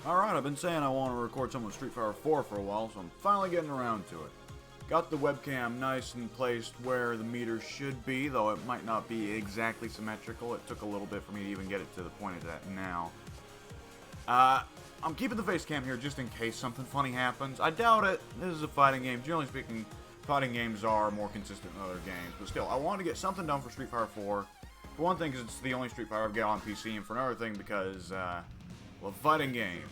Alright, I've been saying I want to record some of Street Fighter 4 for a while, so I'm finally getting around to it. Got the webcam nice and placed where the meter should be, though it might not be exactly symmetrical. It took a little bit for me to even get it to the point of that now. I'm keeping the face cam here just in case something funny happens. I doubt it. This is a fighting game. Generally speaking, fighting games are more consistent than other games. But still, I wanted to get something done for Street Fighter 4. For one thing, because it's the only Street Fighter I've got on PC, and for another thing, because, well, fighting games.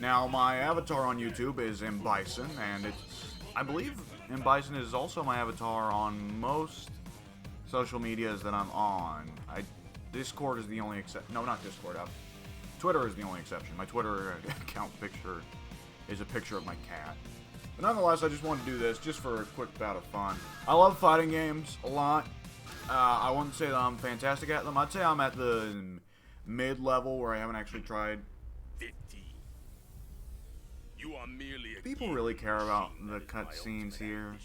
Now, my avatar on YouTube is M. Bison, and it's, I believe M. Bison is also my avatar on most social medias that I'm on. Discord is the only exception. No, not Discord. Twitter is the only exception. My Twitter account picture is a picture of my cat. But nonetheless, I just wanted to do this just for a quick bout of fun. I love fighting games a lot. I wouldn't say that I'm fantastic at them. I'd say I'm at the mid-level where I haven't actually tried. 50. You are merely a People really care about the cutscenes here.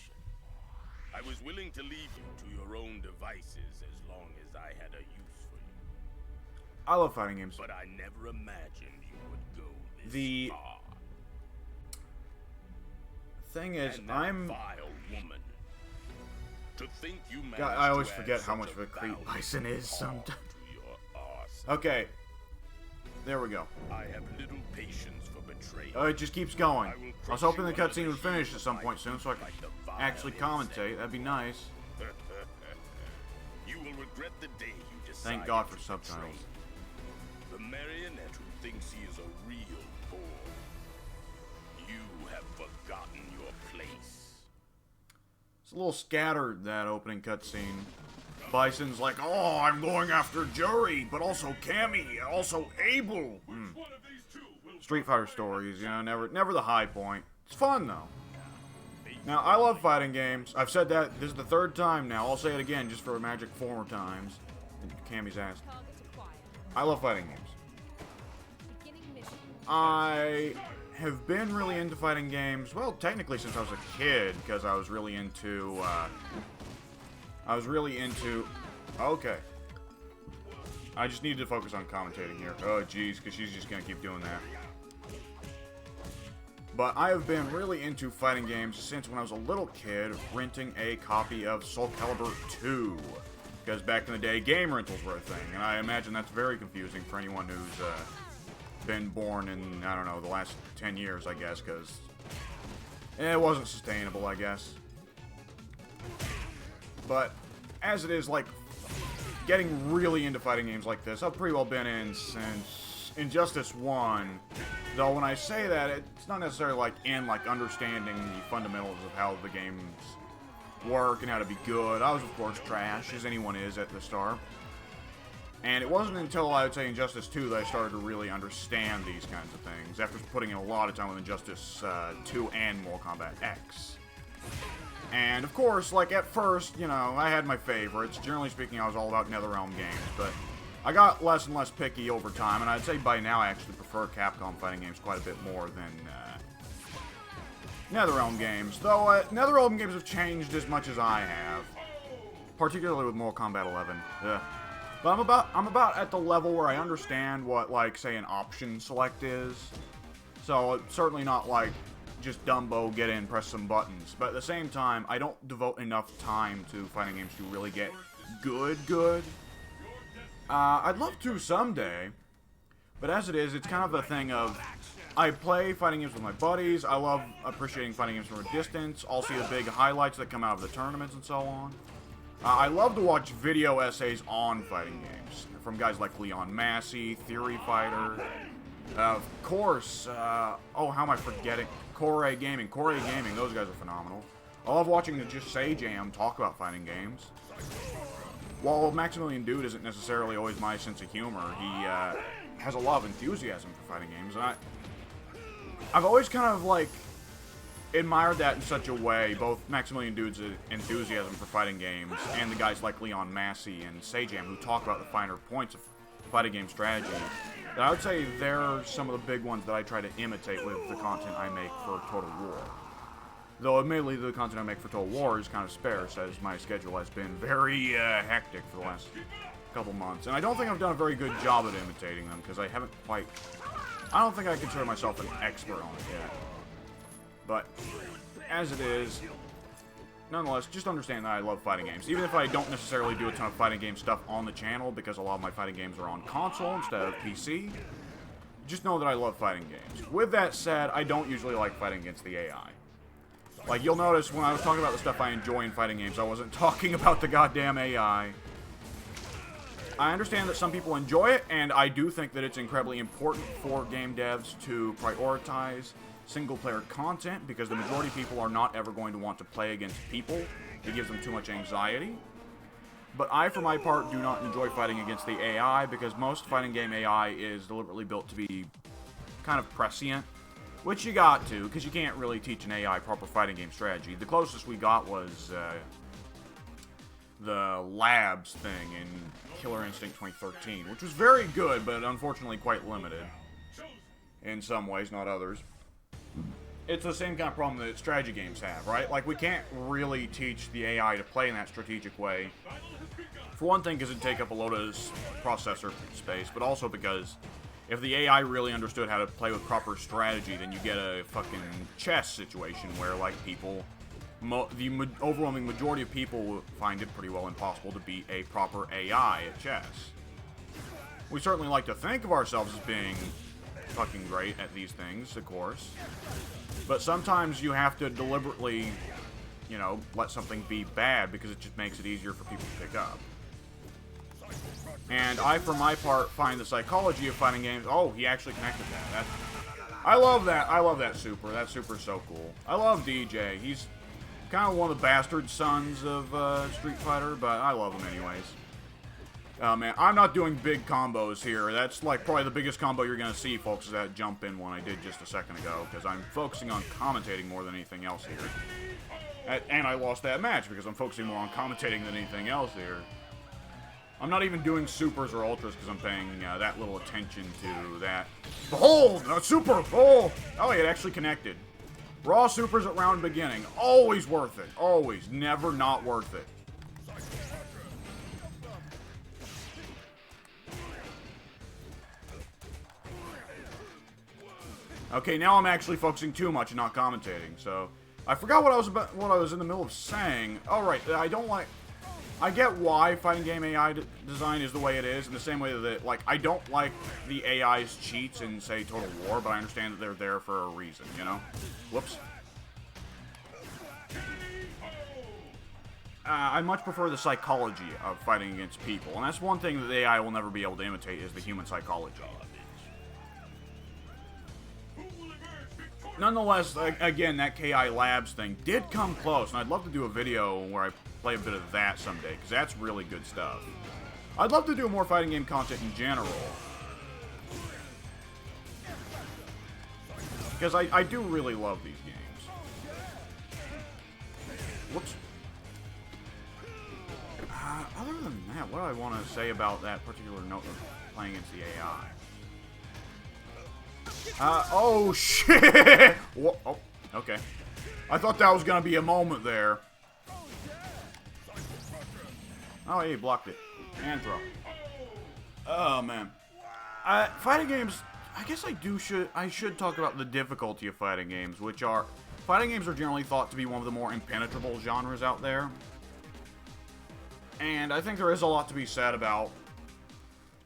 I was willing to leave you to your own devices as long as I had a use for you. I love fighting games. But I never imagined you would go this far. Thing is, And that I'm... vile woman. To think you God, I always forget how much of a creep Bison is sometimes. Okay. There we go. I have little patience for betrayal. Oh, it just keeps going. I was hoping the cutscene would finish at some point soon so I could actually commentate. That'd be nice. You will regret the day you decide. Thank God for subtitles. The marionette who thinks he is a real boy. You have forgotten your place. It's a little scattered, that opening cutscene. Bison's like, oh, I'm going after Jury, but also Cammy, also Abel. Street Fighter stories, you know, never the high point. It's fun, though. Now, I love fighting games. I've said that. This is the third time now. I'll say it again just for a magic 4 more times. And Cammy's ass. I love fighting games. I have been really into fighting games, well, technically since I was a kid, because I was really into, okay. I just needed to focus on commentating here. Oh, jeez, because she's just going to keep doing that. But I have been really into fighting games since when I was a little kid, renting a copy of Soul Calibur 2. Because back in the day, game rentals were a thing, and I imagine that's very confusing for anyone who's, been born in, I don't know, the last 10 years, I guess, because it wasn't sustainable, I guess. But as it is, like, getting really into fighting games like this, I've pretty well been in since Injustice 1. Though when I say that, it's not necessarily like in like understanding the fundamentals of how the games work and how to be good. I was, of course, trash, as anyone is at the start. And it wasn't until, I would say, Injustice 2 that I started to really understand these kinds of things, after putting in a lot of time with Injustice 2 and Mortal Kombat X. And, of course, like, at first, you know, I had my favorites. Generally speaking, I was all about NetherRealm games, but I got less and less picky over time, and I'd say by now I actually prefer Capcom fighting games quite a bit more than NetherRealm games. Though, NetherRealm games have changed as much as I have, particularly with Mortal Kombat 11. But I'm about at the level where I understand what, like, say, an option select is. So, it's certainly not like just Dumbo, get in, press some buttons. But at the same time, I don't devote enough time to fighting games to really get good. I'd love to someday. But as it is, it's kind of a thing of, I play fighting games with my buddies. I love appreciating fighting games from a distance. I'll see the big highlights that come out of the tournaments and so on. I love to watch video essays on fighting games, from guys like Leon Massey, Theory Fighter, of course, oh, how am I forgetting? Core Gaming, those guys are phenomenal. I love watching the Just Say Jam talk about fighting games. While Maximilian Dude isn't necessarily always my sense of humor, he has a lot of enthusiasm for fighting games, and I've always kind of, like, admired that in such a way, both Maximilian Dude's enthusiasm for fighting games and the guys like Leon Massey and Sajam who talk about the finer points of fighting game strategy, that I would say they're some of the big ones that I try to imitate with the content I make for Total War. Though admittedly the content I make for Total War is kind of sparse, as my schedule has been very hectic for the last couple months, and I don't think I've done a very good job at imitating them, because I haven't quite I don't think I consider myself an expert on it yet. But, as it is, nonetheless, just understand that I love fighting games. Even if I don't necessarily do a ton of fighting game stuff on the channel, because a lot of my fighting games are on console instead of PC, just know that I love fighting games. With that said, I don't usually like fighting against the AI. Like, you'll notice when I was talking about the stuff I enjoy in fighting games, I wasn't talking about the goddamn AI. I understand that some people enjoy it, and I do think that it's incredibly important for game devs to prioritize single-player content, because the majority of people are not ever going to want to play against people. It gives them too much anxiety. But I, for my part, do not enjoy fighting against the AI, because most fighting game AI is deliberately built to be kind of prescient. Which you got to, because you can't really teach an AI proper fighting game strategy. The closest we got was the Labs thing in Killer Instinct 2013, which was very good, but unfortunately quite limited. In some ways, not others. It's the same kind of problem that strategy games have, right? Like, we can't really teach the AI to play in that strategic way. For one thing, because it'd take up a load of processor space, but also because if the AI really understood how to play with proper strategy, then you get a fucking chess situation where, like, people, the overwhelming majority of people find it pretty well impossible to beat a proper AI at chess. We certainly like to think of ourselves as being fucking great at these things, of course. But sometimes you have to deliberately, you know, let something be bad because it just makes it easier for people to pick up. And I, for my part, find the psychology of fighting games... Oh, he actually connected that. I love that. I love that super. That super's so cool. I love DJ. He's kind of one of the bastard sons of Street Fighter, but I love him anyways. Man, I'm not doing big combos here. That's, like, probably the biggest combo you're going to see, folks, is that jump in one I did just a second ago, because I'm focusing on commentating more than anything else here. And I lost that match, because I'm focusing more on commentating than anything else here. I'm not even doing supers or ultras because I'm paying that little attention to that. Behold! A super! Oh! Oh, it actually connected. Raw supers at round beginning. Always worth it. Always. Never not worth it. Okay, now I'm actually focusing too much and not commentating, so... I forgot what I was in the middle of saying. Alright, I get why fighting game AI design is the way it is, in the same way that, like, I don't like the AI's cheats in, say, Total War, but I understand that they're there for a reason, you know? Whoops. I much prefer the psychology of fighting against people, and that's one thing that the AI will never be able to imitate, is the human psychology. Nonetheless, again, that KI Labs thing did come close, and I'd love to do a video where I play a bit of that someday, because that's really good stuff. I'd love to do more fighting game content in general. Because I do really love these games. Whoops. Other than that, what do I want to say about that particular note of playing against the AI? Oh, shit! Whoa, oh, okay. I thought that was going to be a moment there. Oh, he blocked it. And throw. Oh, man. Fighting games, I guess I should talk about the difficulty of fighting games, which are... Fighting games are generally thought to be one of the more impenetrable genres out there. And I think there is a lot to be said about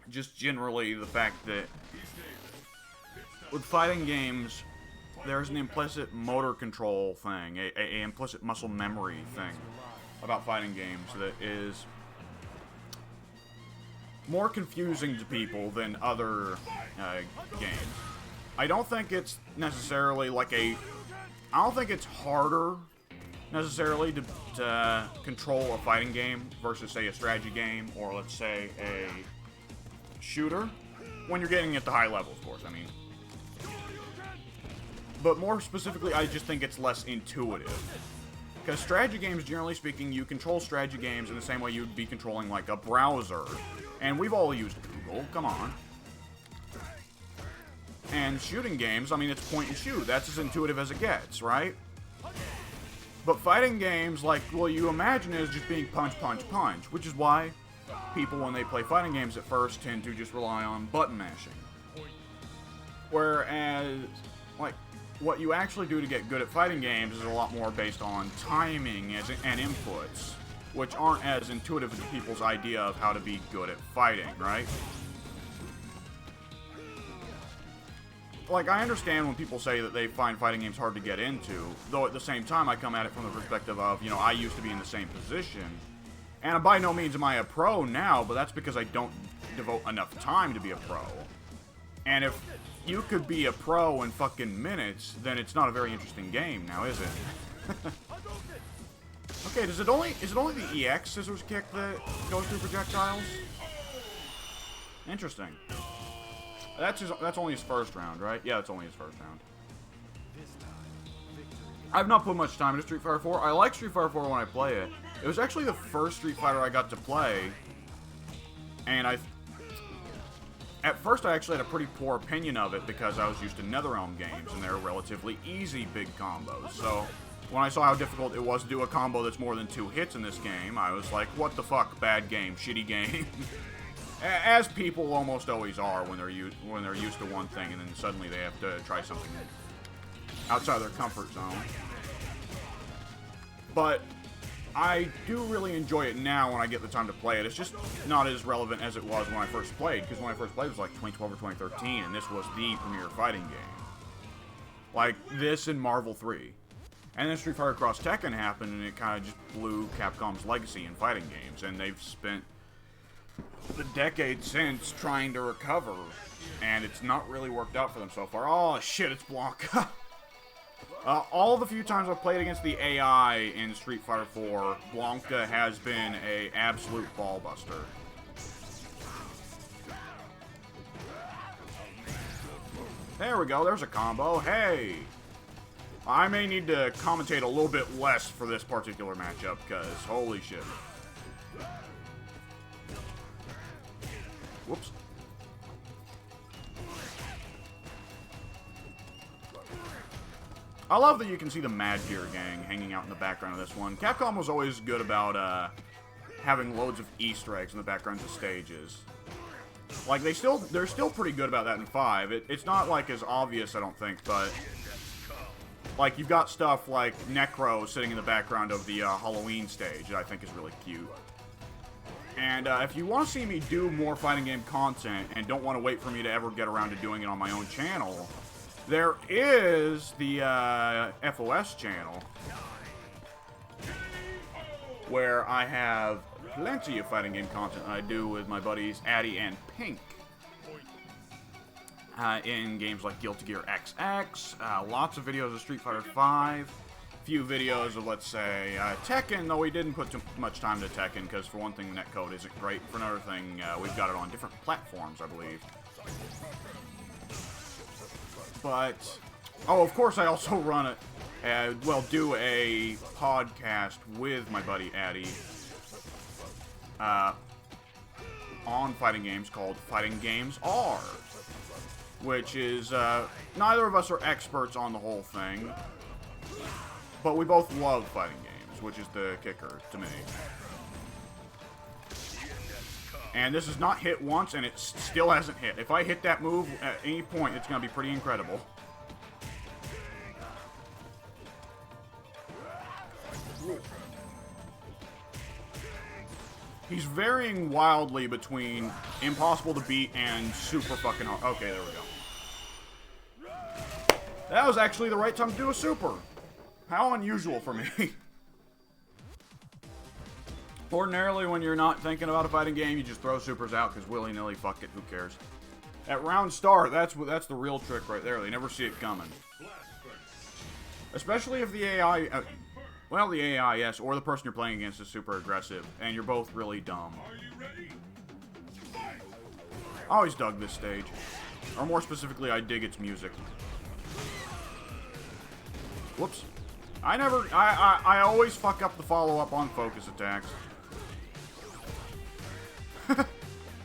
just generally the fact that with fighting games, there's an implicit motor control thing, a implicit muscle memory thing about fighting games that is more confusing to people than other games. I don't think it's necessarily like I don't think it's harder necessarily to control a fighting game versus, say, a strategy game or, let's say, a shooter. When you're getting at the high level, of course, I mean. But more specifically, I just think it's less intuitive. Because strategy games, generally speaking, you control strategy games in the same way you'd be controlling, like, a browser. And we've all used Google, come on. And shooting games, I mean, it's point and shoot. That's as intuitive as it gets, right? But fighting games, like, well, you imagine it as just being punch, punch, punch. Which is why people, when they play fighting games at first, tend to just rely on button mashing. Whereas, like, what you actually do to get good at fighting games is a lot more based on timing and inputs, which aren't as intuitive to people's idea of how to be good at fighting, right? Like, I understand when people say that they find fighting games hard to get into, though at the same time I come at it from the perspective of, you know, I used to be in the same position, and by no means am I a pro now, but that's because I don't devote enough time to be a pro. And if you could be a pro in fucking minutes, then it's not a very interesting game now, is it? Okay, is it only the EX scissors kick that goes through projectiles? Interesting. That's only his first round, right? Yeah, it's only his first round. I've not put much time into Street Fighter 4. I like Street Fighter 4 when I play it. It was actually the first Street Fighter I got to play, and at first I actually had a pretty poor opinion of it because I was used to NetherRealm games, and they're relatively easy big combos. So when I saw how difficult it was to do a combo that's more than 2 hits in this game, I was like, what the fuck, bad game, shitty game. As people almost always are when they're used to one thing, and then suddenly they have to try something outside their comfort zone. But I do really enjoy it now when I get the time to play it. It's just not as relevant as it was when I first played, because when I first played it was like 2012 or 2013, and this was the premier fighting game. Like this and Marvel 3. And then Street Fighter Cross Tekken happened, and it kind of just blew Capcom's legacy in fighting games, and they've spent the decade since trying to recover, and it's not really worked out for them so far. Oh shit, it's Blanca. All the few times I've played against the AI in Street Fighter 4, Blanca has been an absolute ballbuster. There we go, there's a combo. Hey! I may need to commentate a little bit less for this particular matchup, because holy shit. Whoops. I love that you can see the Mad Gear gang hanging out in the background of this one. Capcom was always good about having loads of Easter eggs in the backgrounds of stages. Like, they're still pretty good about that in 5. It's not, like, as obvious, I don't think, but like, you've got stuff like Necro sitting in the background of the Halloween stage that I think is really cute. And if you want to see me do more fighting game content and don't want to wait for me to ever get around to doing it on my own channel, there is the FOS channel, where I have plenty of fighting game content I do with my buddies Addy and Pink. In games like Guilty Gear XX, lots of videos of Street Fighter V, few videos of, let's say, Tekken, though we didn't put too much time to Tekken, because for one thing, the netcode isn't great. For another thing, we've got it on different platforms, I believe. But, oh, of course I also run it, do a podcast with my buddy Addy, on fighting games called Fighting Games R, which is, neither of us are experts on the whole thing, but we both love fighting games, which is the kicker to me. And this has not hit once, and it still hasn't hit. If I hit that move at any point, it's going to be pretty incredible. He's varying wildly between impossible to beat and super fucking hard. Okay, there we go. That was actually the right time to do a super. How unusual for me. Ordinarily, when you're not thinking about a fighting game, you just throw supers out because willy-nilly, fuck it, who cares? At round start, that's the real trick right there. They never see it coming. Especially if the AI, well, the AI, yes, or the person you're playing against is super aggressive, and you're both really dumb. I always dug this stage. Or more specifically, I dig its music. Whoops. I always fuck up the follow-up on focus attacks.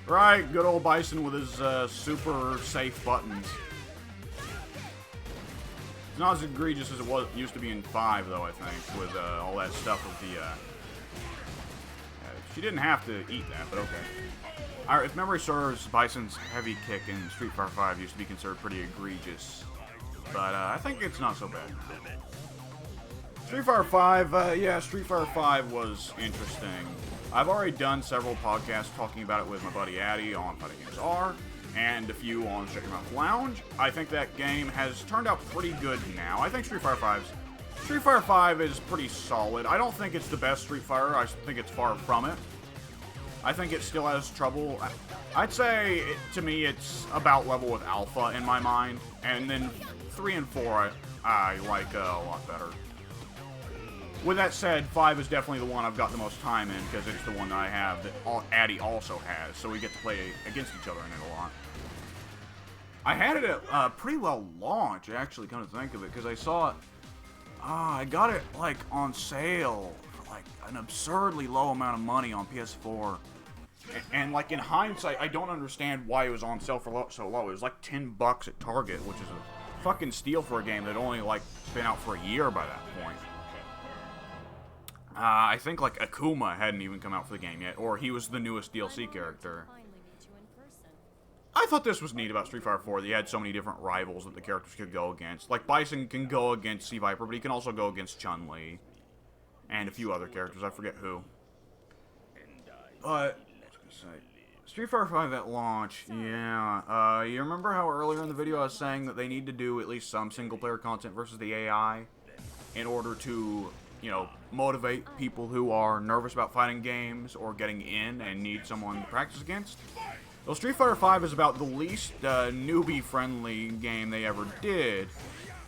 Right, good old Bison with his super safe buttons. It's not as egregious as it used to be in 5, though, I think, with all that stuff with the... she didn't have to eat that, but okay. If memory serves, Bison's heavy kick in Street Fighter 5 used to be considered pretty egregious. But I think it's not so bad. Street Fighter 5, yeah, Street Fighter 5 was interesting. I've already done several podcasts talking about it with my buddy Addy on Fighting Games R, and a few on Check Your Mouth Lounge. I think that game has turned out pretty good now. I think Street Fighter 5 is pretty solid. I don't think it's the best Street Fighter. I think it's far from it. I think it still has trouble. I'd say, to me, it's about level with Alpha in my mind. And then 3 and 4 I like a lot better. With that said, 5 is definitely the one I've got the most time in, because it's the one that I have that Addy also has, so we get to play against each other in it a lot. I had it at pretty well launch, actually, come to think of it, because I saw it, I got it, like, on sale for, like, an absurdly low amount of money on PS4. And like, in hindsight, I don't understand why it was on sale for so low. It was like $10 at Target, which is a fucking steal for a game that only, like, been out for a year by that point. I think, like, Akuma hadn't even come out for the game yet, or he was the newest DLC character. I thought this was neat about Street Fighter 4, that you had so many different rivals that the characters could go against. Like, Bison can go against C-Viper, but he can also go against Chun-Li. And a few other characters, I forget who. But, Street Fighter 5 at launch, yeah. You remember how earlier in the video I was saying that they need to do at least some single-player content versus the AI in order to, you know, motivate people who are nervous about fighting games or getting in and need someone to practice against? Well, Street Fighter 5 is about the least newbie-friendly game they ever did,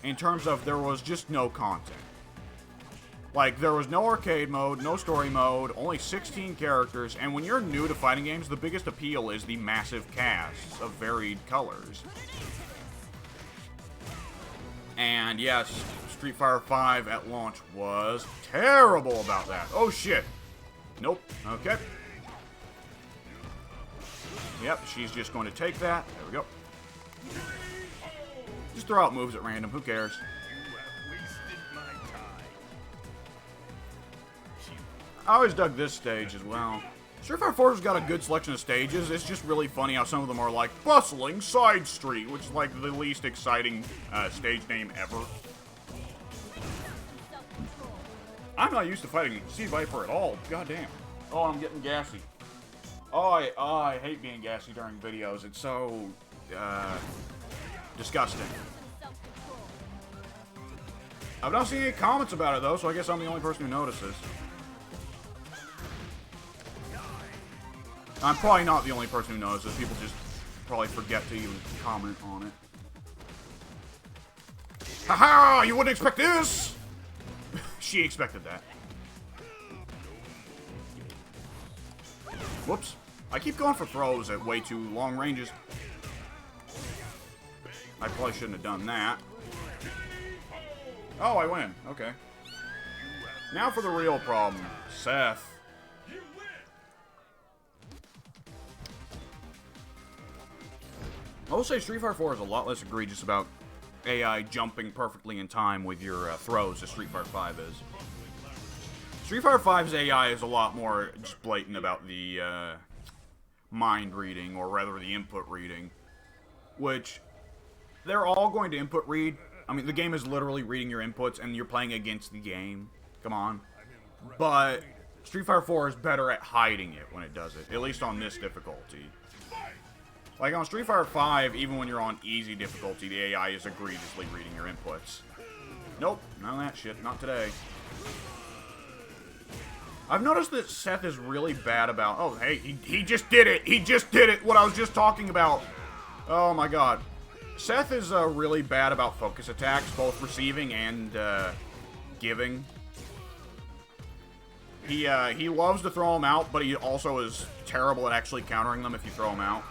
in terms of there was just no content. Like, there was no arcade mode, no story mode, only 16 characters, and when you're new to fighting games, the biggest appeal is the massive casts of varied colors. And yes, Street Fighter 5 at launch was terrible about that. Oh shit. Nope. Okay. Yep, she's just going to take that. There we go. Just throw out moves at random. Who cares? I always dug this stage as well. Street Fighter 4's got a good selection of stages. It's just really funny how some of them are like Bustling Side Street, which is like the least exciting stage name ever. I'm not used to fighting C-Viper at all. God damn. Oh, I'm getting gassy. Oh, I hate being gassy during videos. It's so disgusting. I've not seen any comments about it though, so I guess I'm the only person who notices. I'm probably not the only person who notices. People just probably forget to even comment on it. Haha! You wouldn't expect this! She expected that. Whoops. I keep going for throws at way too long ranges. I probably shouldn't have done that. Oh, I win. Okay. Now for the real problem. Seth. I will say Street Fighter 4 is a lot less egregious about AI jumping perfectly in time with your throws as Street Fighter 5 is. Street Fighter 5's AI is a lot more just blatant about the mind reading, or rather the input reading, which they're all going to input read. I mean, the game is literally reading your inputs, and you're playing against the game. Come on. But Street Fighter 4 is better at hiding it when it does it, at least on this difficulty. Like on Street Fighter 5, even when you're on easy difficulty, the AI is egregiously reading your inputs. Nope, none of that shit, not today. I've noticed that Seth is really bad about... Oh, hey, he just did it! He just did it! What I was just talking about! Oh my god. Seth is really bad about focus attacks, both receiving and giving. He loves to throw them out, but he also is terrible at actually countering them if you throw them out.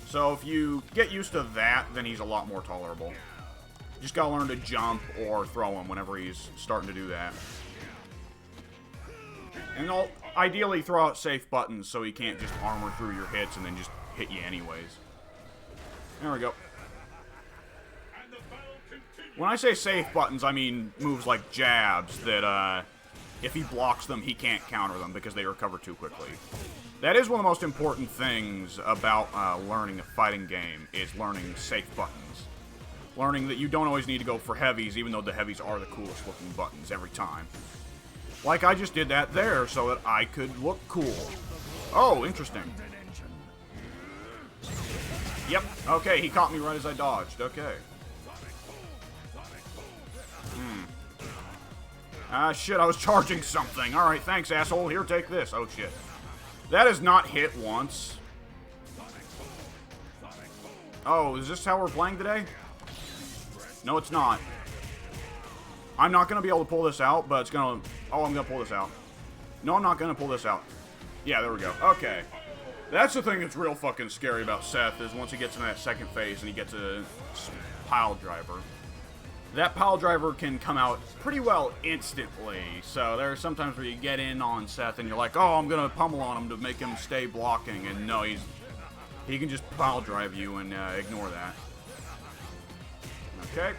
So if you get used to that, then he's a lot more tolerable. You just gotta learn to jump or throw him whenever he's starting to do that. And ideally throw out safe buttons so he can't just armor through your hits and then just hit you anyways. There we go. When I say safe buttons, I mean moves like jabs that, if he blocks them, he can't counter them because they recover too quickly. That is one of the most important things about learning a fighting game, is learning safe buttons. Learning that you don't always need to go for heavies, even though the heavies are the coolest looking buttons every time. Like, I just did that there so that I could look cool. Oh, interesting. Yep, okay, he caught me right as I dodged, okay. Ah, shit, I was charging something. Alright, thanks, asshole. Here, take this. Oh, shit. That has not hit once. Oh, is this how we're playing today? No, it's not. I'm not going to be able to pull this out, but it's going to... Oh, I'm going to pull this out. No, I'm not going to pull this out. Yeah, there we go. Okay. That's the thing that's real fucking scary about Seth, is once he gets in that second phase and he gets a pile driver. That pile driver can come out pretty well instantly. So there are sometimes where you get in on Seth and you're like, oh, I'm going to pummel on him to make him stay blocking. And no, he can just pile drive you and ignore that. Okay.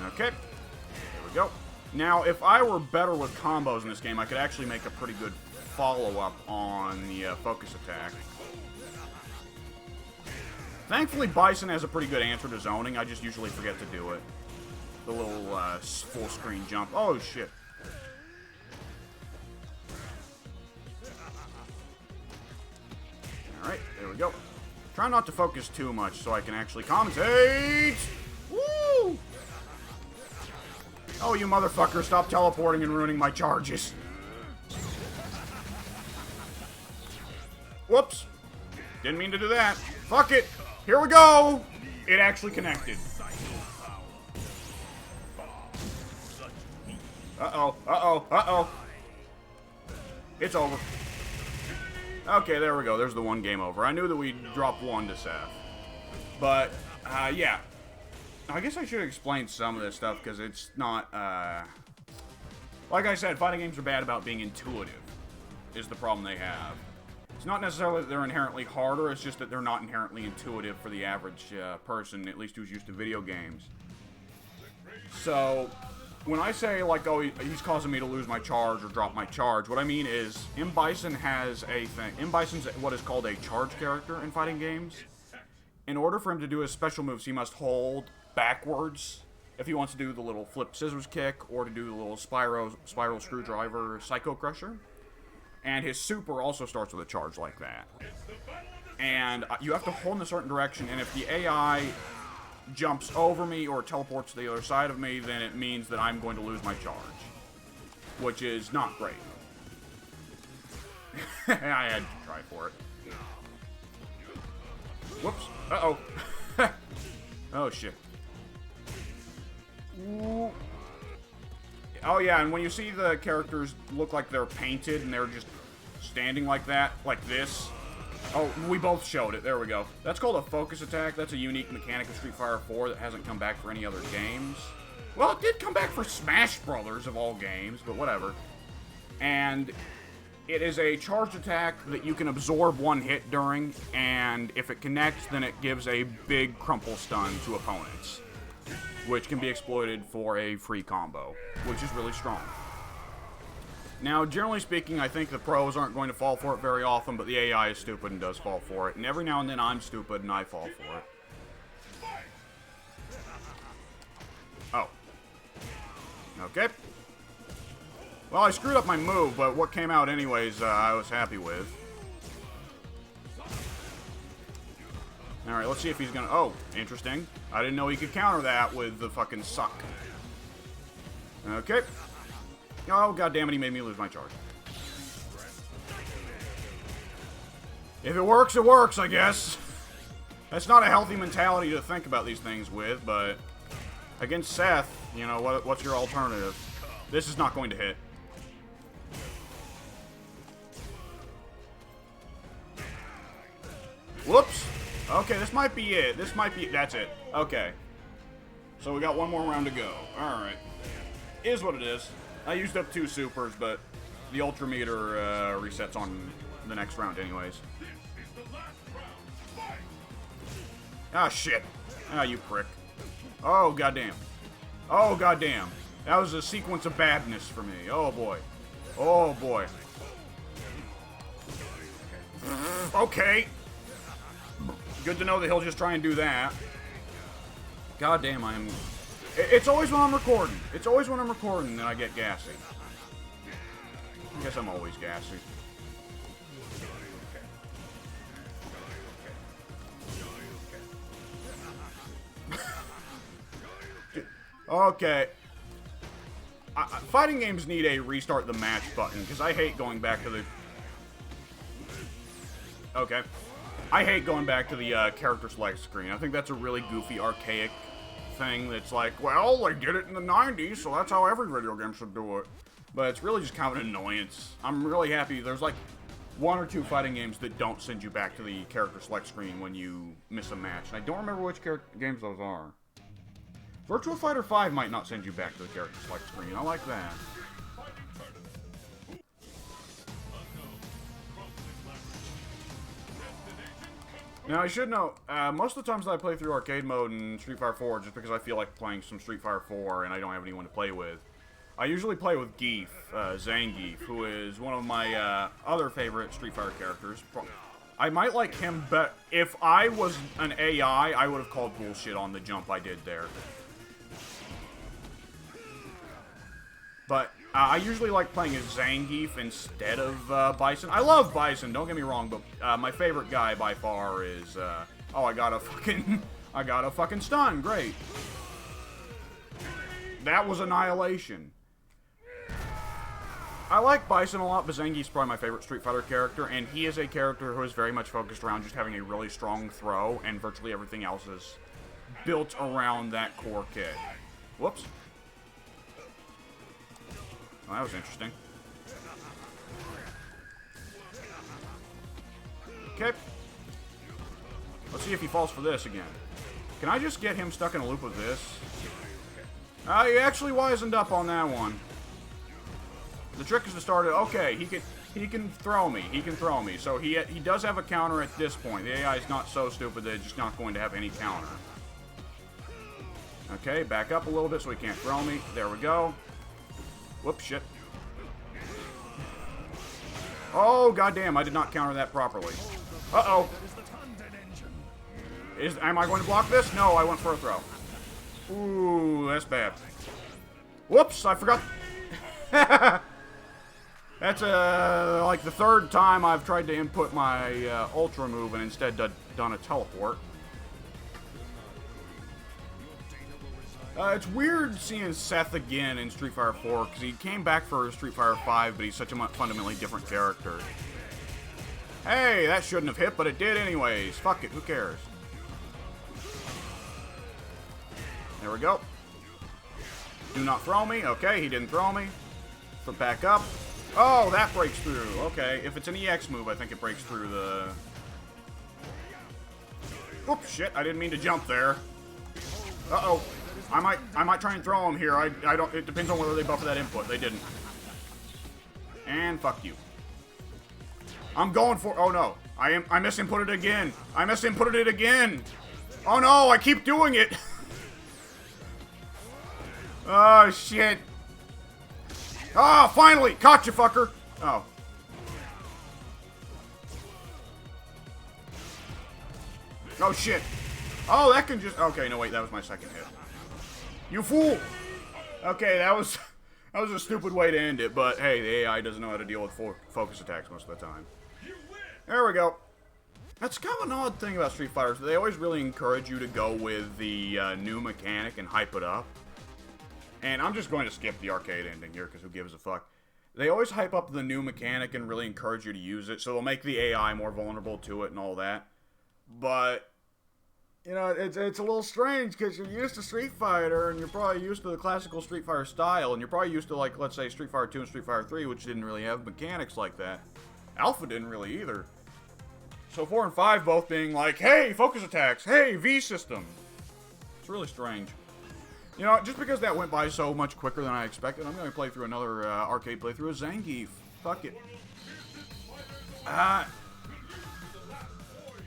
Okay. There we go. Now, if I were better with combos in this game, I could actually make a pretty good follow-up on the focus attack. Thankfully, Bison has a pretty good answer to zoning. I just usually forget to do it. The little full-screen jump. Oh, shit. Alright, there we go. Try not to focus too much so I can actually commentate! Woo! Oh, you motherfucker, stop teleporting and ruining my charges. Whoops. Didn't mean to do that. Fuck it. Here we go. It actually connected. Uh-oh. Uh-oh. Uh-oh. It's over. Okay, there we go. There's the one game over. I knew that we'd drop one to Seth. But, yeah. I guess I should explain some of this stuff, because it's not, like I said, fighting games are bad about being intuitive, is the problem they have. It's not necessarily that they're inherently harder, it's just that they're not inherently intuitive for the average person, at least who's used to video games. So, when I say, like, oh, he's causing me to lose my charge or drop my charge, what I mean is, Bison has a thing. Bison's what is called a charge character in fighting games. In order for him to do his special moves, he must hold backwards if he wants to do the little flip scissors kick, or to do the little spiral screwdriver psycho crusher. And his super also starts with a charge like that. And you have to hold in a certain direction, and if the AI jumps over me or teleports to the other side of me, then it means that I'm going to lose my charge. Which is not great. I had to try for it. Whoops. Uh-oh. Oh, shit. Ooh. Oh, yeah, and when you see the characters look like they're painted and they're just standing like that, like this. Oh, we both showed it. There we go. That's called a focus attack. That's a unique mechanic of Street Fighter 4 that hasn't come back for any other games. Well, it did come back for Smash Brothers, of all games, but whatever. And it is a charged attack that you can absorb one hit during, and if it connects, then it gives a big crumple stun to opponents, which can be exploited for a free combo, which is really strong. Now, generally speaking, I think the pros aren't going to fall for it very often, but the AI is stupid and does fall for it, and every now and then I'm stupid and I fall for it. Oh. Okay. Well, I screwed up my move, but what came out anyways, I was happy with. Alright, let's see if he's gonna... Oh, interesting. I didn't know he could counter that with the fucking suck. Okay. Oh, goddammit, he made me lose my charge. If it works, I guess. That's not a healthy mentality to think about these things with, but... Against Seth, you know, what's your alternative? This is not going to hit. Whoops. Okay, this might be it. That's it. Okay. So we got one more round to go. Alright. Is what it is. I used up 2 supers, but the ultra meter resets on the next round anyways. Ah, shit. Ah, you prick. Oh, goddamn. Oh, goddamn. That was a sequence of badness for me. Oh, boy. Oh, boy. Okay. Good to know that he'll just try and do that. God damn, it's always when I'm recording. It's always when I'm recording that I get gassy. I guess I'm always gassy. Okay. Fighting games need a restart the match button, because I hate going back to the... Okay. I hate going back to the character select screen. I think that's a really goofy, archaic thing that's like, well, they did it in the 90s, so that's how every video game should do it. But it's really just kind of an annoyance. I'm really happy there's like 1 or 2 fighting games that don't send you back to the character select screen when you miss a match. And I don't remember which games those are. Virtua Fighter 5 might not send you back to the character select screen. I like that. Now, I should know, most of the times that I play through arcade mode in Street Fighter 4 just because I feel like playing some Street Fighter 4 and I don't have anyone to play with. I usually play with Geef, Zangief, who is one of my other favorite Street Fighter characters. I might like him, but if I was an AI, I would have called bullshit on the jump I did there. But I usually like playing as Zangief instead of Bison. I love Bison, don't get me wrong, but my favorite guy by far is, oh, I got a fucking stun, great. That was annihilation. I like Bison a lot, but Zangief's probably my favorite Street Fighter character, and he is a character who is very much focused around just having a really strong throw, and virtually everything else is built around that core kit. Whoops. Well, that was interesting. Okay. Let's see if he falls for this again. Can I just get him stuck in a loop of this? He actually wisened up on that one. The trick is to start it. Okay, he can throw me. He can throw me. So he does have a counter at this point. The AI is not so stupid that it's just not going to have any counter. Okay, back up a little bit so he can't throw me. There we go. Whoops, shit. Oh, goddamn, I did not counter that properly. Uh-oh. Am I going to block this? No, I went for a throw. Ooh, that's bad. Whoops, I forgot. That's like the 3rd time I've tried to input my ultra move and instead done a teleport. It's weird seeing Seth again in Street Fighter 4 because he came back for Street Fighter 5, but he's such a fundamentally different character. Hey, that shouldn't have hit, but it did anyways. Fuck it, who cares? There we go. Do not throw me. Okay, he didn't throw me. Flip back up. Oh, that breaks through. Okay, if it's an EX move, I think it breaks through the... Oops, shit, I didn't mean to jump there. Uh-oh. I might try and throw him here. I don't... It depends on whether they buffer that input. They didn't. And fuck you. I'm going for... Oh, no. I misinputted it again. I misinputted it again. Oh, no, I keep doing it. Oh, shit. Ah, oh, finally! Caught you, fucker! Oh. Oh, shit. Oh, that can just... Okay, no, wait, that was my second hit. You fool! Okay, that was a stupid way to end it, but hey, the AI doesn't know how to deal with focus attacks most of the time. There we go. That's kind of an odd thing about Street Fighter. They always really encourage you to go with the new mechanic and hype it up. And I'm just going to skip the arcade ending here, because who gives a fuck. They always hype up the new mechanic and really encourage you to use it, so they'll make the AI more vulnerable to it and all that. But, you know, it's a little strange, because you're used to Street Fighter, and you're probably used to the classical Street Fighter style, and you're probably used to, like, let's say, Street Fighter 2 and Street Fighter 3, which didn't really have mechanics like that. Alpha didn't really either. So 4 and 5 both being like, hey, focus attacks, hey, V system. It's really strange. You know, just because that went by so much quicker than I expected, I'm going to play through another arcade playthrough of Zangief. Fuck it.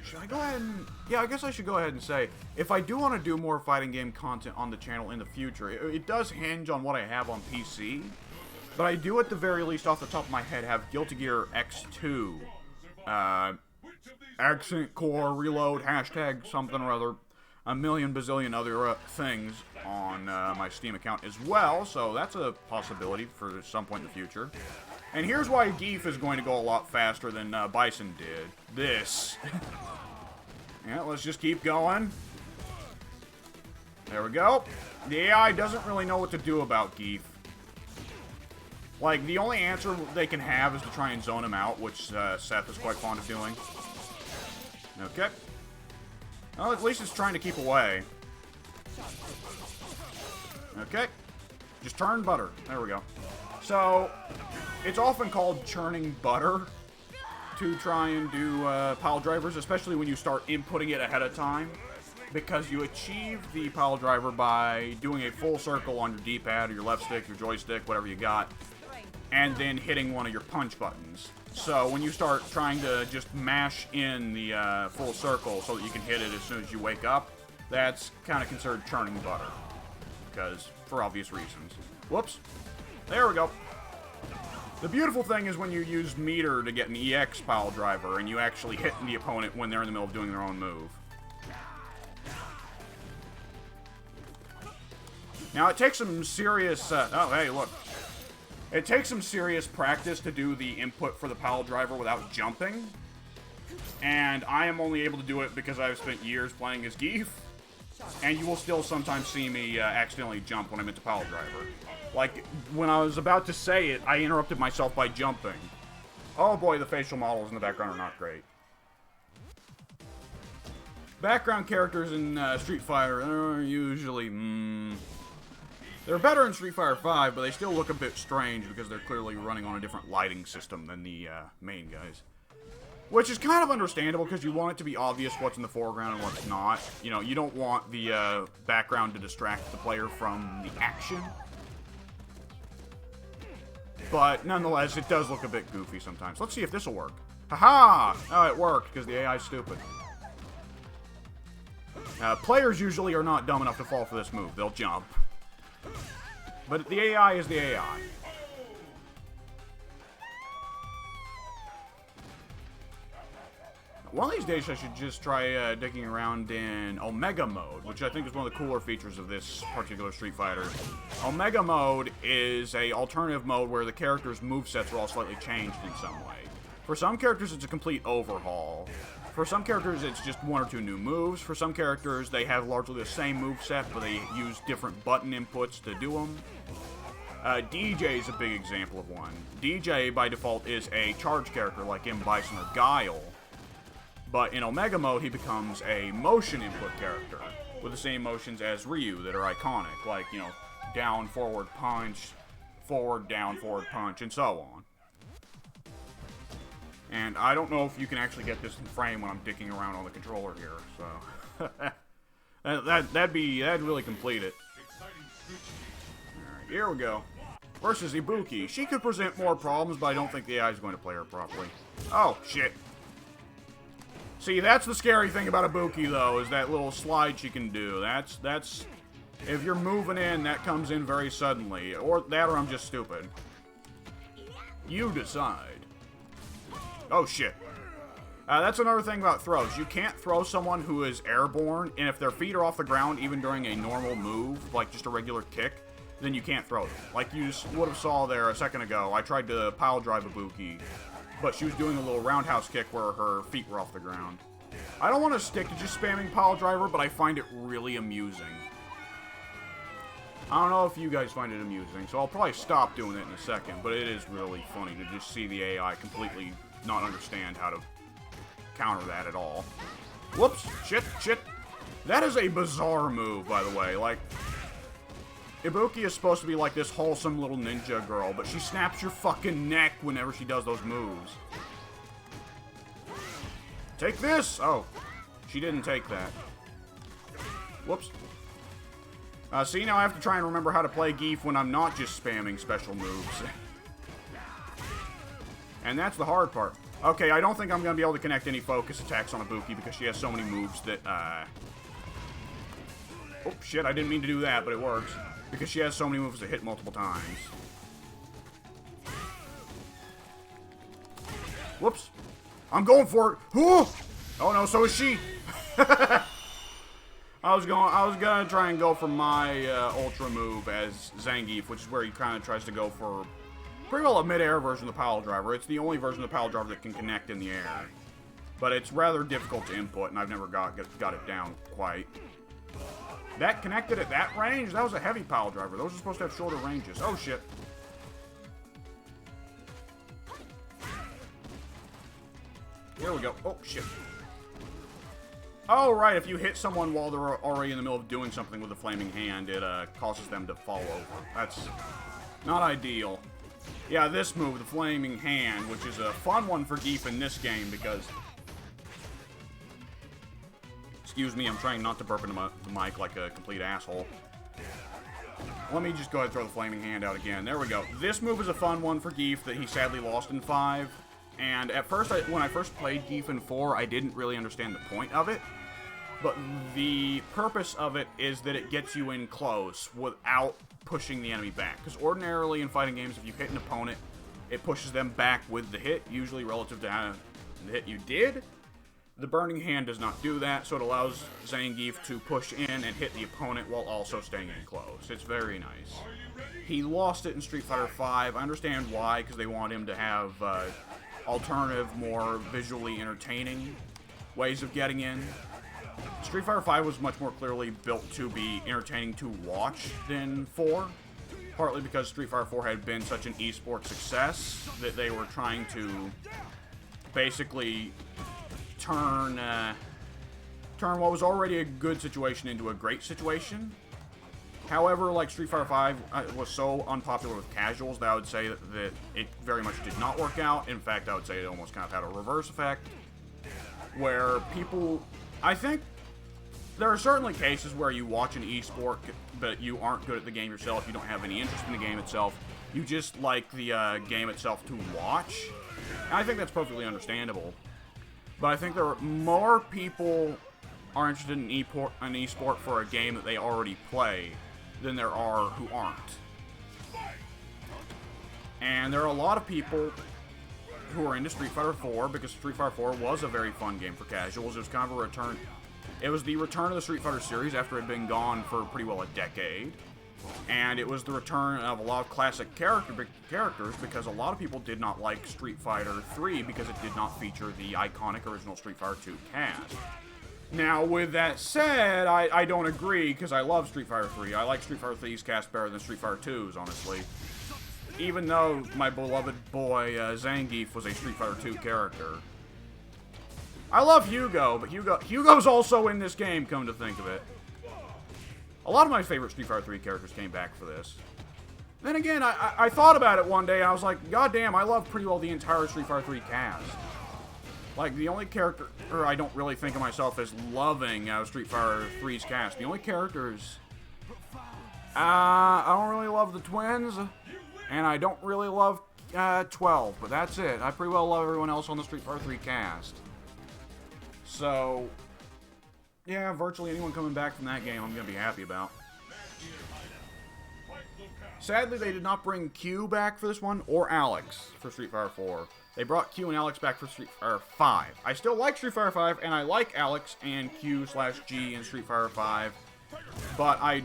Should I go ahead and... Yeah, I guess I should go ahead and say, if I do want to do more fighting game content on the channel in the future, it does hinge on what I have on PC, but I do at the very least, off the top of my head, have Guilty Gear X2 accent core reload, hashtag something or other, a million bazillion other things on my Steam account as well, so that's a possibility for some point in the future. And here's why Zangief is going to go a lot faster than Bison did. This. Yeah, let's just keep going. There we go. The AI doesn't really know what to do about Zangief. Like, the only answer they can have is to try and zone him out, which Seth is quite fond of doing. Okay. Well, at least it's trying to keep away. Okay. Just turn butter. There we go. So, it's often called churning butter to try and do pile drivers, especially when you start inputting it ahead of time, because you achieve the pile driver by doing a full circle on your D-pad or your left stick, your joystick, whatever you got, and then hitting one of your punch buttons. So when you start trying to just mash in the full circle so that you can hit it as soon as you wake up, that's kind of considered churning butter, because for obvious reasons. Whoops. There we go. The beautiful thing is when you use meter to get an EX pile driver and you actually hit the opponent when they're in the middle of doing their own move. Now it takes some serious, oh hey look. It takes some serious practice to do the input for the pile driver without jumping. And I am only able to do it because I've spent years playing as Zangief. And you will still sometimes see me accidentally jump when I'm into pile driver. Like, when I was about to say it, I interrupted myself by jumping. Oh boy, the facial models in the background are not great. Background characters in Street Fighter are usually, they're better in Street Fighter 5, but they still look a bit strange because they're clearly running on a different lighting system than the main guys. Which is kind of understandable because you want it to be obvious what's in the foreground and what's not. You know, you don't want the background to distract the player from the action. But nonetheless, it does look a bit goofy sometimes. Let's see if this will work. Haha! Oh, it worked because the AI is stupid. Players usually are not dumb enough to fall for this move. They'll jump. But the AI is the AI. One of these days I should just try digging around in Omega Mode, which I think is one of the cooler features of this particular Street Fighter. Omega Mode is a alternative mode where the characters' movesets are all slightly changed in some way. For some characters it's a complete overhaul. For some characters it's just one or two new moves. For some characters they have largely the same moveset, but they use different button inputs to do them. DJ is a big example of one. DJ by default is a charge character like in Bison or Guile. But in Omega Mode, he becomes a motion input character with the same motions as Ryu that are iconic, like, you know, down, forward, punch, forward, down, forward, punch, and so on. And I don't know if you can actually get this in frame when I'm dicking around on the controller here, so... that'd really complete it. Alright, here we go. Versus Ibuki. She could present more problems, but I don't think the AI is going to play her properly. Oh, shit. See, that's the scary thing about Ibuki, though, is that little slide she can do. That's... If you're moving in, that comes in very suddenly. Or that, or I'm just stupid. You decide. Oh, shit. That's another thing about throws. You can't throw someone who is airborne, and if their feet are off the ground, even during a normal move, like just a regular kick, then you can't throw them. Like you would have saw there a second ago, I tried to pile drive Ibuki, but she was doing a little roundhouse kick where her feet were off the ground. I don't want to stick to just spamming pile driver, but I find it really amusing. I don't know if you guys find it amusing, so I'll probably stop doing it in a second, but it is really funny to just see the AI completely not understand how to counter that at all. Whoops! Shit! Shit! That is a bizarre move, by the way. Like, Ibuki is supposed to be like this wholesome little ninja girl, but she snaps your fucking neck whenever she does those moves. Take this! Oh, she didn't take that. Whoops. See, now I have to try and remember how to play Zangief when I'm not just spamming special moves. And that's the hard part. Okay, I don't think I'm going to be able to connect any focus attacks on Ibuki because she has so many moves that, Oh, shit, I didn't mean to do that, but it works. Because she has so many moves that hit multiple times. Whoops. I'm going for it. Ooh! Oh no, so is she. I was gonna try and go for my ultra move as Zangief, which is where he kind of tries to go for pretty well a mid-air version of the pile driver. It's the only version of the pile driver that can connect in the air, but it's rather difficult to input, and I've never got it down quite. That connected at that range? That was a heavy pile driver. Those are supposed to have shorter ranges. Oh shit. Here we go. Oh shit. Oh, right, if you hit someone while they're already in the middle of doing something with a flaming hand, it causes them to fall over. That's not ideal. Yeah, this move, the flaming hand, which is a fun one for Geef in this game because... Excuse me, I'm trying not to burp into the mic like a complete asshole. Let me just go ahead and throw the flaming hand out again. There we go. This move is a fun one for Geef that he sadly lost in 5. And at first, when I first played Geef in 4, I didn't really understand the point of it. But the purpose of it is that it gets you in close without pushing the enemy back. Because ordinarily in fighting games, if you hit an opponent, it pushes them back with the hit, usually relative to the hit you did. The Burning Hand does not do that, so it allows Zangief to push in and hit the opponent while also staying in close. It's very nice. He lost it in Street Fighter V. I understand why, because they want him to have alternative, more visually entertaining ways of getting in. Street Fighter V was much more clearly built to be entertaining to watch than 4, partly because Street Fighter 4 had been such an esports success that they were trying to basically turn what was already a good situation into a great situation. However, like Street Fighter V was so unpopular with casuals that I would say that it very much did not work out. In fact, I would say it almost kind of had a reverse effect, where people... I think there are certainly cases where you watch an esport, but you aren't good at the game yourself, you don't have any interest in the game itself, you just like the game itself to watch. And I think that's perfectly understandable. But I think there are more people are interested in an esport for a game that they already play than there are who aren't. And there are a lot of people who are into Street Fighter 4 because Street Fighter 4 was a very fun game for casuals. It was kind of a return. It was the return of the Street Fighter series after it had been gone for pretty well a decade. And it was the return of a lot of classic characters because a lot of people did not like Street Fighter 3 because it did not feature the iconic original Street Fighter 2 cast. Now, with that said, I don't agree because I love Street Fighter 3. I like Street Fighter 3's cast better than Street Fighter 2's, honestly. Even though my beloved boy Zangief was a Street Fighter 2 character. I love Hugo, but Hugo's also in this game, come to think of it. A lot of my favorite Street Fighter 3 characters came back for this. Then again, I thought about it one day, and I was like, God damn, I love pretty well the entire Street Fighter 3 cast. Like, the only character I don't really think of myself as loving out of Street Fighter 3's cast. The only characters... I don't really love the twins, and I don't really love 12, but that's it. I pretty well love everyone else on the Street Fighter 3 cast. So, yeah, virtually anyone coming back from that game I'm going to be happy about. Sadly, they did not bring Q back for this one, or Alex for Street Fighter 4. They brought Q and Alex back for Street Fighter 5. I still like Street Fighter 5, and I like Alex and Q/G in Street Fighter 5, but I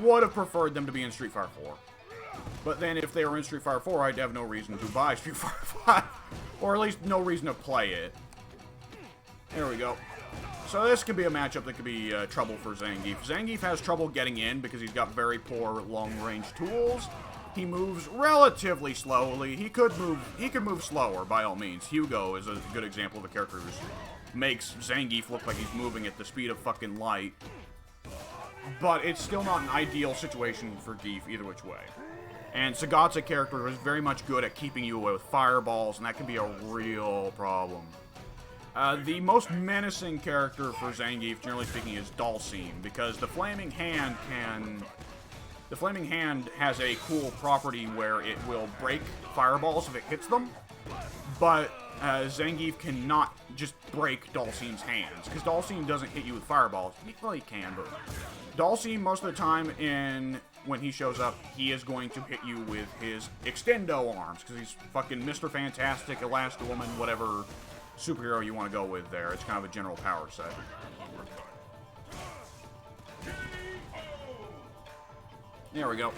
would have preferred them to be in Street Fighter 4. But then if they were in Street Fighter 4, I'd have no reason to buy Street Fighter 5, or at least no reason to play it. There we go. So this could be a matchup that could be trouble for Zangief. Zangief has trouble getting in because he's got very poor long-range tools. He moves relatively slowly. He could move slower, by all means. Hugo is a good example of a character who makes Zangief look like he's moving at the speed of fucking light. But it's still not an ideal situation for Geef either which way. And Sagat's a character who is very much good at keeping you away with fireballs, and that can be a real problem. The most menacing character for Zangief, generally speaking, is Dhalsim, because the Flaming Hand has a cool property where it will break fireballs if it hits them, but Zangief cannot just break Dhalsim's hands, because Dhalsim doesn't hit you with fireballs. Well, he can, but Dhalsim, most of the time, when he shows up, he is going to hit you with his extendo arms, because he's fucking Mr. Fantastic, Elasti-Woman, whatever superhero you want to go with there. It's kind of a general power set. There we go.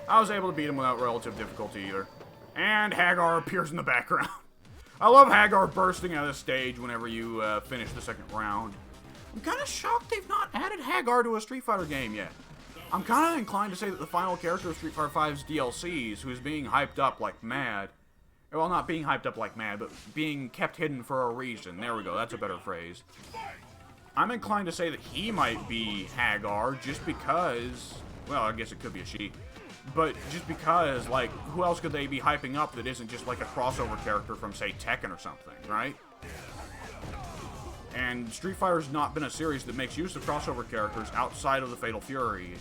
I was able to beat him without relative difficulty either. And Hagar appears in the background. I love Hagar bursting out of the stage whenever you finish the second round. I'm kind of shocked they've not added Hagar to a Street Fighter game yet. I'm kind of inclined to say that the final character of Street Fighter V's DLCs, who's being hyped up like mad, well, not being hyped up like mad, but being kept hidden for a reason. There we go, that's a better phrase. I'm inclined to say that he might be Hagar just because, well, I guess it could be a she. But just because, like, who else could they be hyping up that isn't just like a crossover character from, say, Tekken or something, right? And Street Fighter's not been a series that makes use of crossover characters outside of the Fatal Fury,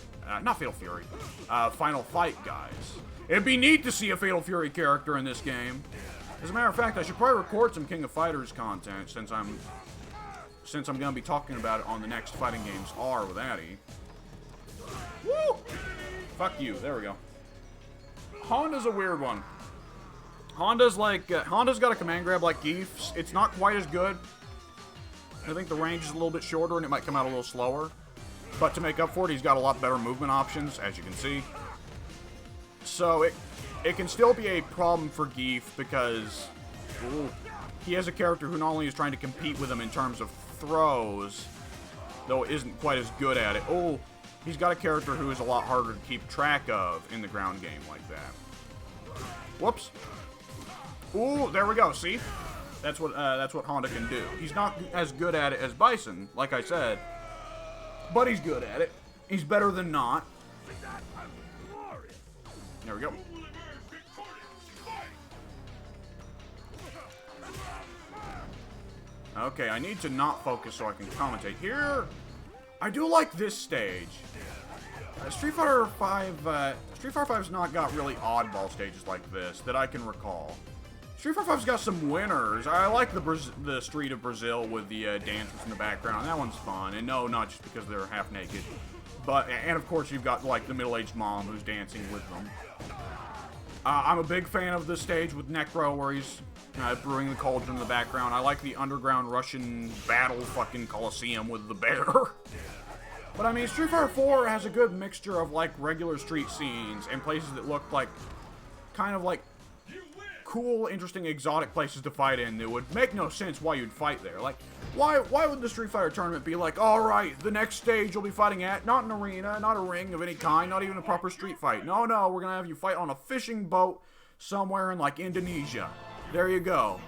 Final Fight guys. It'd be neat to see a Fatal Fury character in this game. As a matter of fact, I should probably record some King of Fighters content since I'm gonna be talking about it on the next Fighting Games R with Addy. Woo! Fuck you. There we go. Honda's a weird one. Honda's got a command grab like Gief's. It's not quite as good. I think the range is a little bit shorter and it might come out a little slower. But to make up for it, he's got a lot better movement options, as you can see. So it can still be a problem for Gief because he has a character who not only is trying to compete with him in terms of throws, though isn't quite as good at it. He's got a character who is a lot harder to keep track of in the ground game like that. Whoops. Ooh, there we go. See? That's what Honda can do. He's not as good at it as Bison, like I said, but he's good at it. He's better than not. There we go. Okay, I need to not focus so I can commentate here. I do like this stage. Street Fighter V's not got really oddball stages like this that I can recall. Street Fighter V's got some winners. I like the Street of Brazil with the dancers in the background. That one's fun. And no, not just because they're half naked. And of course you've got like the middle-aged mom who's dancing with them. I'm a big fan of this stage with Necro where he's brewing the cauldron in the background. I like the underground Russian battle fucking Coliseum with the bear. But I mean, Street Fighter 4 has a good mixture of like regular street scenes and places that look like kind of like cool, interesting, exotic places to fight in that would make no sense why you'd fight there. Like, why would the Street Fighter tournament be like, alright, the next stage you'll be fighting at, not an arena, not a ring of any kind, not even a proper street fight. No, we're gonna have you fight on a fishing boat somewhere in like Indonesia. There you go.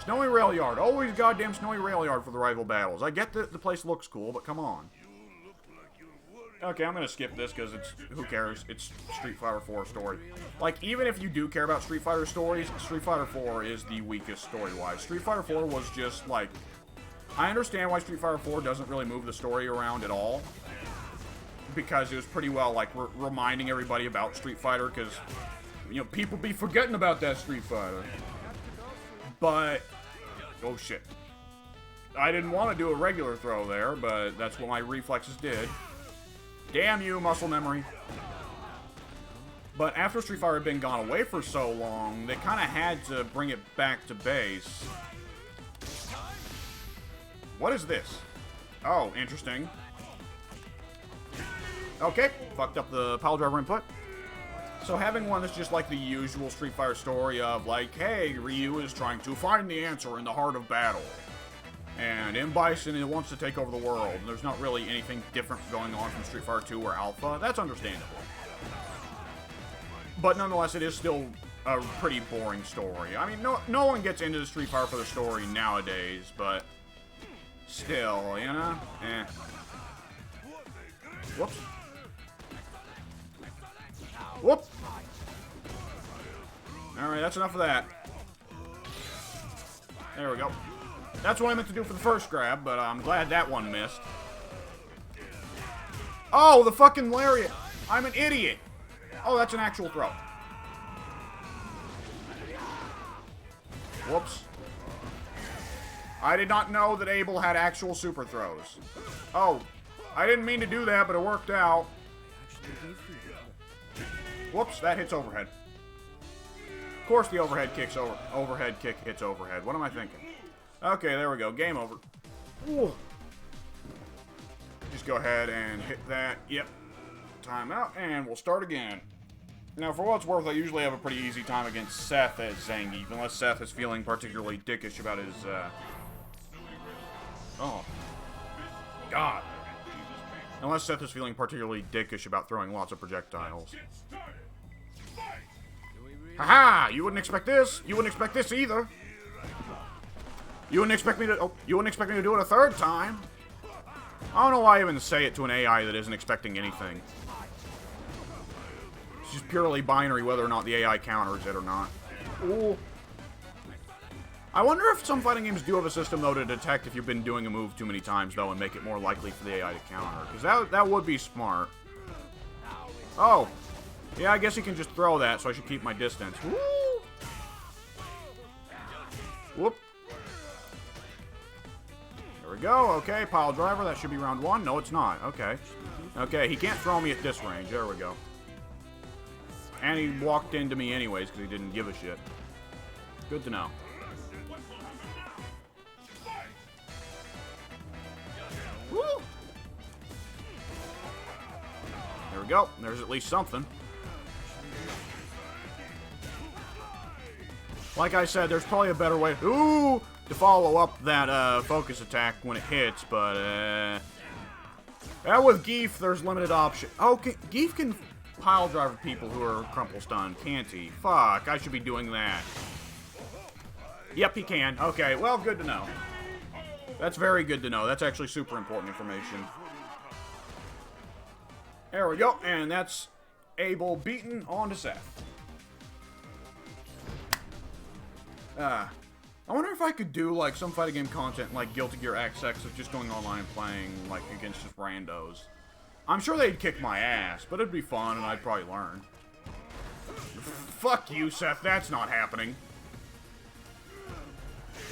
Snowy Rail Yard. Always goddamn Snowy Rail Yard for the rival battles. I get that the place looks cool, but come on. Okay, I'm gonna skip this because who cares? It's Street Fighter 4 story. Like, even if you do care about Street Fighter stories, Street Fighter 4 is the weakest story-wise. Street Fighter 4 was just like, I understand why Street Fighter 4 doesn't really move the story around at all, because it was pretty well like reminding everybody about Street Fighter, because you know people be forgetting about that Street Fighter. But oh shit, I didn't want to do a regular throw there, but that's what my reflexes did. Damn you, muscle memory. But after Street Fighter had been gone away for so long, they kind of had to bring it back to base. What is this? Oh, interesting. Okay, fucked up the pile driver input. So having one that's just like the usual Street Fighter story of like, hey, Ryu is trying to find the answer in the heart of battle. And in Bison, it wants to take over the world. And there's not really anything different going on from Street Fighter 2 or Alpha. That's understandable. But nonetheless, it is still a pretty boring story. I mean, no one gets into the Street Fighter for the story nowadays, but still, you know? Eh. Whoops. Whoop! Alright, that's enough of that. There we go. That's what I meant to do for the first grab, but I'm glad that one missed. Oh, the fucking lariat! I'm an idiot! Oh, that's an actual throw. Whoops. I did not know that Abel had actual super throws. Oh, I didn't mean to do that, but it worked out. Whoops, that hits overhead. Of course the overhead kick hits overhead. What am I thinking? Okay, there we go. Game over. Ooh. Just go ahead and hit that. Yep. Timeout, and we'll start again. Now, for what it's worth, I usually have a pretty easy time against Seth as Zangief, unless Seth is feeling particularly dickish about his, Oh. God. Unless Seth is feeling particularly dickish about throwing lots of projectiles. Haha! You wouldn't expect this. You wouldn't expect this either. You wouldn't expect me to... Oh, you wouldn't expect me to do it a third time. I don't know why I even say it to an AI that isn't expecting anything. It's just purely binary whether or not the AI counters it or not. Ooh. I wonder if some fighting games do have a system, though, to detect if you've been doing a move too many times, though, and make it more likely for the AI to counter. Because that would be smart. Oh. Yeah, I guess he can just throw that, so I should keep my distance. Woo! Whoop. There we go. Okay, pile driver. That should be round one. No, it's not. Okay. Okay, he can't throw me at this range. There we go. And he walked into me anyways, because he didn't give a shit. Good to know. Woo! There we go. There's at least something. Like I said, there's probably a better way to follow up that focus attack when it hits, but with Geef, there's limited option. Oh, Geef can pile driver people who are crumple stunned, can't he? Fuck, I should be doing that. Yep, he can. Okay, well, good to know. That's very good to know. That's actually super important information. There we go, and that's Abel beaten on to Seth. I wonder if I could do, like, some fighting game content like Guilty Gear XX of just going online and playing, like, against just randos. I'm sure they'd kick my ass, but it'd be fun and I'd probably learn. Fuck you, Seth. That's not happening.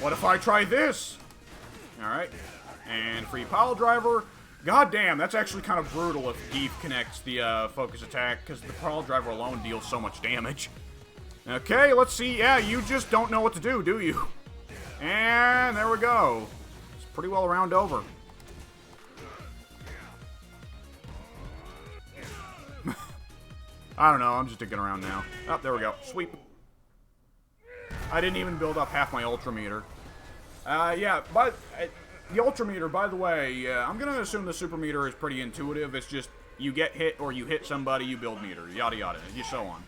What if I try this? Alright. And free pile driver. God damn, that's actually kind of brutal if Geef connects the focus attack, because the pile driver alone deals so much damage. Okay, let's see. Yeah, you just don't know what to do you? And there we go. It's pretty well around over. I don't know. I'm just dicking around now. Oh, there we go. Sweep. I didn't even build up half my ultra meter. Yeah, but the ultra meter, by the way, I'm going to assume the super meter is pretty intuitive. It's just you get hit or you hit somebody, you build meter. Yada yada, and so on.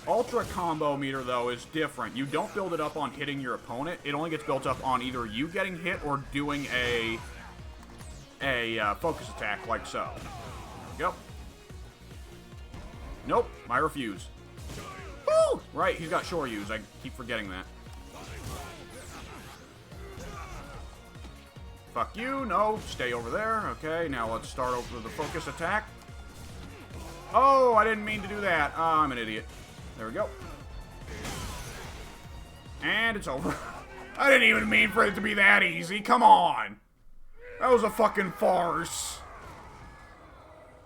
Ultra combo meter, though, is different. You don't build it up on hitting your opponent. It only gets built up on either you getting hit or doing a focus attack, like so. There we go. Nope, I refuse. Woo! Right, he's got shore use. I keep forgetting that. Fuck you. No, stay over there. Okay, now let's start over the focus attack. Oh, I didn't mean to do that. I'm an idiot. There we go. And it's over. I didn't even mean for it to be that easy. Come on. That was a fucking farce.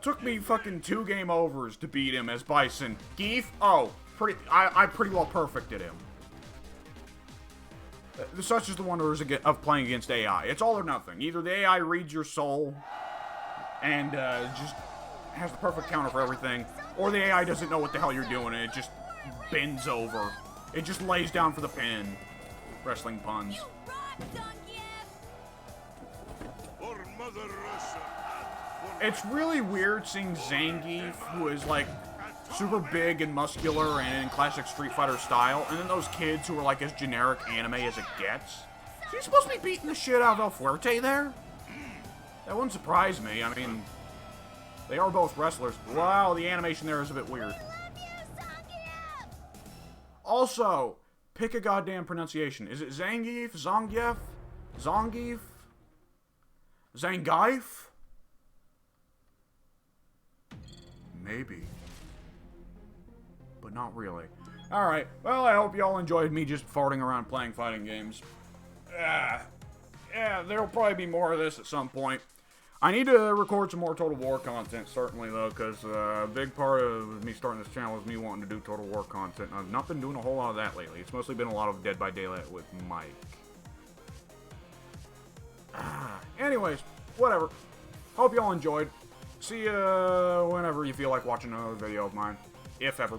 Took me fucking 2 game overs to beat him as Bison. Geef? Oh, I pretty well perfected him. Such is the wonders of playing against AI. It's all or nothing. Either the AI reads your soul and just has the perfect counter for everything, or the AI doesn't know what the hell you're doing and it just bends over. It just lays down for the pin. Wrestling puns. It's really weird seeing Zangief, who is like super big and muscular and in classic Street Fighter style, and then those kids who are like as generic anime as it gets. Is he supposed to be beating the shit out of El Fuerte there? That wouldn't surprise me. I mean, they are both wrestlers. Wow, the animation there is a bit weird. Also, pick a goddamn pronunciation. Is it Zangief? Zangief? Zangief? Zangief? Maybe. But not really. Alright, well, I hope y'all enjoyed me just farting around playing fighting games. Yeah, there'll probably be more of this at some point. I need to record some more Total War content, certainly, though, because a big part of me starting this channel is me wanting to do Total War content. I've not been doing a whole lot of that lately. It's mostly been a lot of Dead by Daylight with Mike. Anyways, whatever. Hope y'all enjoyed. See ya whenever you feel like watching another video of mine. If ever.